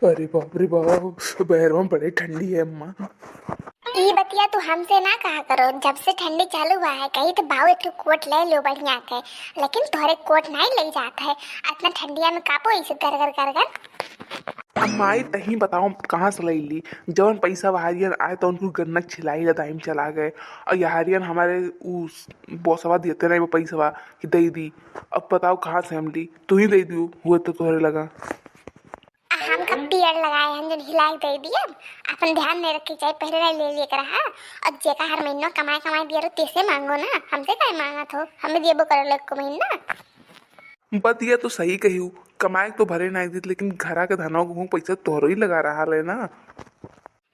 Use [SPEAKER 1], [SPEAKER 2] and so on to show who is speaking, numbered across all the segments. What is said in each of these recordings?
[SPEAKER 1] अरे बाप रे बाप, बैरवा बड़ी ठंडी है अम्मा।
[SPEAKER 2] ई बतिया तू हमसे ना कहा करो। जब से ठंडी चालू हुआ है कहीं तो भाव एक कोट ले लो बढ़िया के, लेकिन तोहरे कोट नहीं ले जाता है। इतना ठंडिया में कापो इसे कर कर कर कर।
[SPEAKER 1] अम्मा आई तही बताओ कहाँ से लई ली। जवन पैसा वहारियन आए तो उनको गन्नक छिलाई ला टाइम चला गए, और यहारियन हमारे उस बॉसवा देते नहीं वो पैसवा कि दे दी। अब बताओ कहाँ से हम ली, तू ही दे दियो हुए तो तोहरे लगा।
[SPEAKER 2] हम कब पेड़ लगाए हैं जो हिलाई दे दिए। अपन ध्यान नहीं रखी चाहिए, पहले नहीं ले लेकर रहा। और जेका हर महीना कमाए कमाए दिया रो तेसे मांगो ना, हमसे काय मांगा थो, हमें दिए करो लोग को महीना।
[SPEAKER 1] बात यह तो सही कही हूँ, कमाए तो भरे नहीं दी, लेकिन घरा के धनों को पैसा तोहरो ही लगा रहा है ना।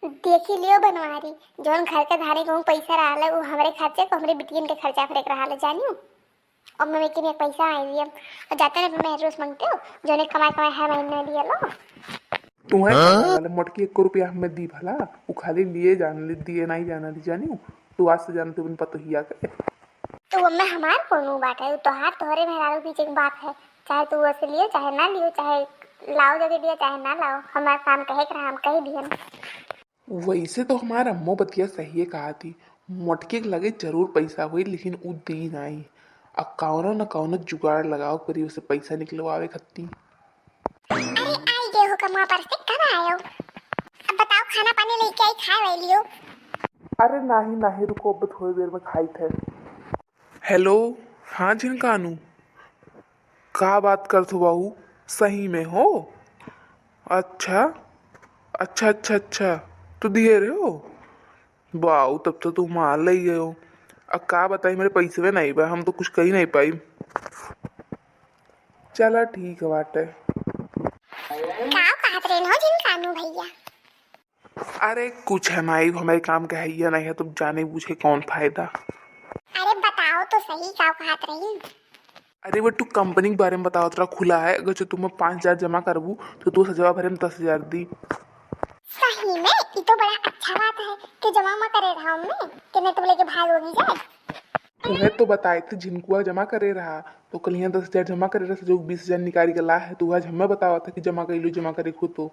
[SPEAKER 2] देखी लियो बनवारी, जोन घर के धारे को पैसा रहा है वो हमारे खर्चे को हमारे बिटियन के खर्चा फरेक रहा है जानियो। और मैं के पैसा आई दिए और जाते ना मैं रोज मांगते हो जो ने कमाए कमाए हर महीने दिया लो।
[SPEAKER 1] तुम्हें वाले मोटकी 1 रुपया हमें दी भला, वो खाली लिए जान ली दिए नहीं जाना दी जानी। तू आज से जानते बिन पतो हिया करे।
[SPEAKER 2] तो वो मैं हमार कोनो बात है, तो हाथ तोहरे मेहरारू पीछे की बात है। चाहे तू वैसे लियो चाहे ना लियो, चाहे लाओ जगह दिया चाहे ना लाओ, हमारा काम कहे कर हम कहे दियन।
[SPEAKER 1] वैसे तो हमारा अम्मो बतिया सही है कहा थी, मोटके के लगे जरूर पैसा हुई लेकिन उ दी नहीं। अब कौनो न कौनो जुगाड़ लगाओ करी उसे पैसा निकलवावे खत्ती।
[SPEAKER 2] अरे आई गए हो कमा पर से कब आए हो? अब बताओ खाना पानी लेके आई खाए वही लियो।
[SPEAKER 1] अरे नाही नाही रुको, अब थोड़ी देर में खाई थे। हेलो, हाँ झिनकानू, का बात कर थो बाबू, सही में हो? अच्छा अच्छा अच्छा अच्छा, तो दिए रहे हो? वाह, तब तो तुम मान ले गए हो। अब का बताई, मेरे पैसे में नहीं बा, हम तो कुछ कही नहीं पाई। चला ठीक है बाटे।
[SPEAKER 2] गाँव कहाँ ट्रेन हो जिन कानू भैया?
[SPEAKER 1] अरे कुछ है माई, हमारे काम का है या नहीं है तो जाने बूझे कौन फायदा।
[SPEAKER 2] अरे बताओ तो सही गाँव कहाँ रही?
[SPEAKER 1] अरे वो तू कंपनी के बारे में बताओ, तेरा खुला है, अगर जो तुम्हें 5,000 जमा करबू तो 2 हजार भरे में 10,000 दी।
[SPEAKER 2] सही में ये तो बड़ा अच्छा बात है कि जमा मैं करे रहा हूँ कि नहीं तो लेके भाग होगी जाए।
[SPEAKER 1] तुम्हें तो बताए थे झिनकुआ जमा करे रहा, तो कल यहाँ 10,000 जमा करे रहा, जो 20,000 निकाल के ला है, तो आज हमें बतावा था कि जमा कर लो जमा करे खुद तो।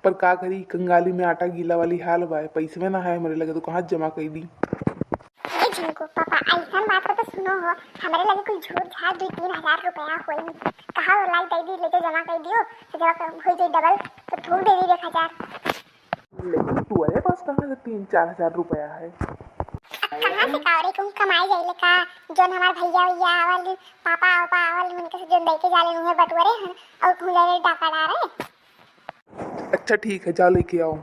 [SPEAKER 1] पर का करी, कंगाली में आटा गीला वाली हाल बा, पैसे में ना है मेरे लगे तो कहाँ जमा कर दी।
[SPEAKER 2] ये झिनको पापा ऐसा बात तो सुनो हो, हमारे लगे कोई झूठ झाड़ 2-3 हजार रुपया हुई कहा लाई दे दी लेके जमा कर दियो तो जब हो जाए डबल तो थोक दे दी 1,000।
[SPEAKER 1] लेकिन तुम्हारे पास कहाँ से 3-4 हजार रुपया है?
[SPEAKER 2] अब कहाँ से कावरे को कमाई जाइले का, जोन हमार भैया भैया आवल पापा पापा आवल उनके से जोन लेके जाले उन्हें बटुरे हैं और खुले डाका डारे।
[SPEAKER 1] अच्छा ठीक है, जाओ लेके आओ।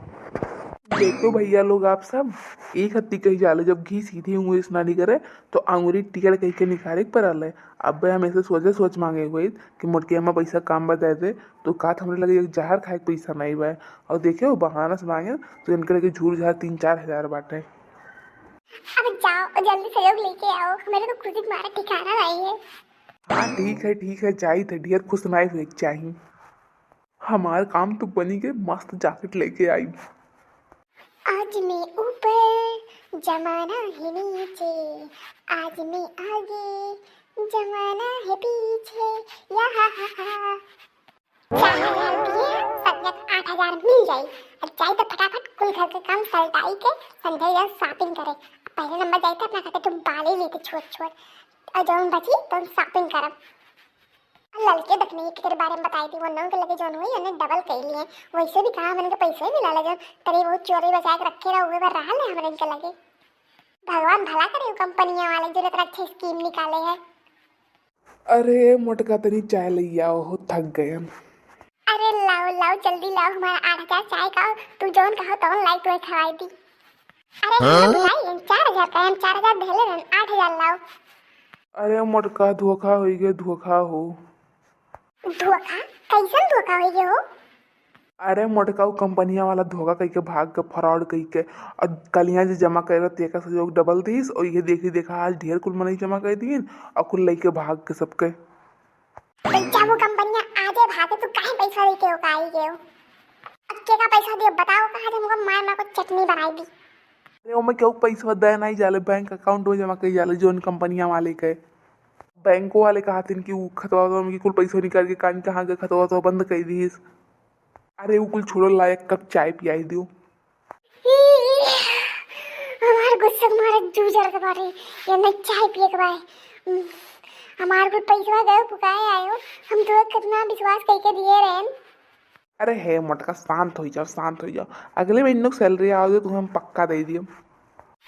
[SPEAKER 1] देखो भैया लोग आप सब, एक हत्ती कही जाले जब घी सीधी उंगली से ना करे तो अंगूरी टिकट कही के निकाले पर आले। अब भाई हम ऐसे सोचे सोच मांगे हुए कि मोटके में पैसा काम बताए थे, तो का हमने लगे एक जहर खाए के पैसा नहीं बा, और देखे वो बहाना से मांगे तो इनके लगे झूठ झाड़ 3-4 हजार बांटे।
[SPEAKER 2] अब जाओ और जल्दी से लोग लेके आओ, मेरे तो खुद ही तुम्हारा ठिकाना नहीं है।
[SPEAKER 1] हाँ ठीक है, जाई थे ढेर खुश नहीं हुए चाहिए। हमारा काम तो बनी के मस्त जैकेट लेके आई।
[SPEAKER 2] आज मैं ऊपर जमाना है नीचे, आज मैं आगे जमाना है पीछे, यहाँ संगत 8,000 मिल जाए और जाए तो फटाफट कुल घर के काम सलटाई के संध्या या शॉपिंग करे। पहले नंबर जाए तो अपना कहते तुम बाले लेते छोट छोट और जब बची तो शॉपिंग करब। लड़के देखने के तेरे बारे में बताई थी वो नौ के लगे जोन हुई उन्हें डबल कर लिए, वैसे भी कहा मैंने पैसे मिला लगे तेरे वो चोरी बचा के रखे रहो हुए रहा ले हमारे इनके लगे। भगवान भला करे कंपनियां वाले जो इतना अच्छी स्कीम निकाले हैं।
[SPEAKER 1] अरे मोटका तनी चाय ले आओ, हो थक गए हम।
[SPEAKER 2] अरे लाओ लाओ जल्दी लाओ, हमारा 8,000 चाय का तू जोन कहो तो लाई तुम्हें खवाई दी। अरे बुलाई 4,000 का हम 4,000 भेले 8,000 लाओ।
[SPEAKER 1] अरे मोटका धोखा हो गया, धोखा हो।
[SPEAKER 2] धोखा कैसन धोखा हो गया हो?
[SPEAKER 1] अरे मोटका कंपनिया वाला धोखा कही के भाग के फ्रॉड कही के, और कलियां जो जमा करे तेका सहयोग डबल दीस, और ये देखी देखा आज ढेर कुल मनई जमा कर दीन और कुल लेके भाग के सबके।
[SPEAKER 2] जब वो कंपनियां आगे भागे तो काहे पैसा देके हो काहे गए हो? अब के का पैसा दियो बताओ, कहा हमको मार मार को चटनी बनाई दी।
[SPEAKER 1] अरे ओमे क्यों पैसा दे नहीं जाले, बैंक अकाउंट में जमा कर जाले जोन कंपनिया वाले के। बैंकों वाले कहते कि वो खतवा तो कुल पैसा निकाल के कान कहाँ के खतवा तो बंद कर दीस। अरे वो कुल छोड़ो, लायक कप चाय पियाई दियो।
[SPEAKER 2] हमार गुस्सा तुम्हारे जूझर के बारे ये नहीं चाय पिए के बारे। हमार को पैसा गए पुकाए आयो, हम तो कितना विश्वास करके दिए रहन।
[SPEAKER 1] अरे है मटका, शांत हो जाओ, शांत हो जाओ। अगले महीने की सैलरी आओगे तो हम पक्का दे दियो।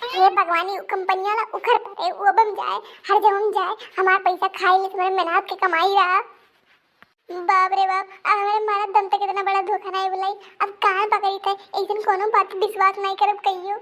[SPEAKER 2] हे भगवान, ये कंपनी वाला उखड़ पड़े, वो बम जाए, हर जगह जाए, हमारा पैसा खाई ले, तुम्हारे मेहनत की कमाई रहा। बाप रे बाप, अब हमारे मारा दम तक इतना बड़ा धोखा नहीं बुलाई, अब कहाँ पकड़ी थे। एक दिन कोनो बात विश्वास नहीं करब कहियो।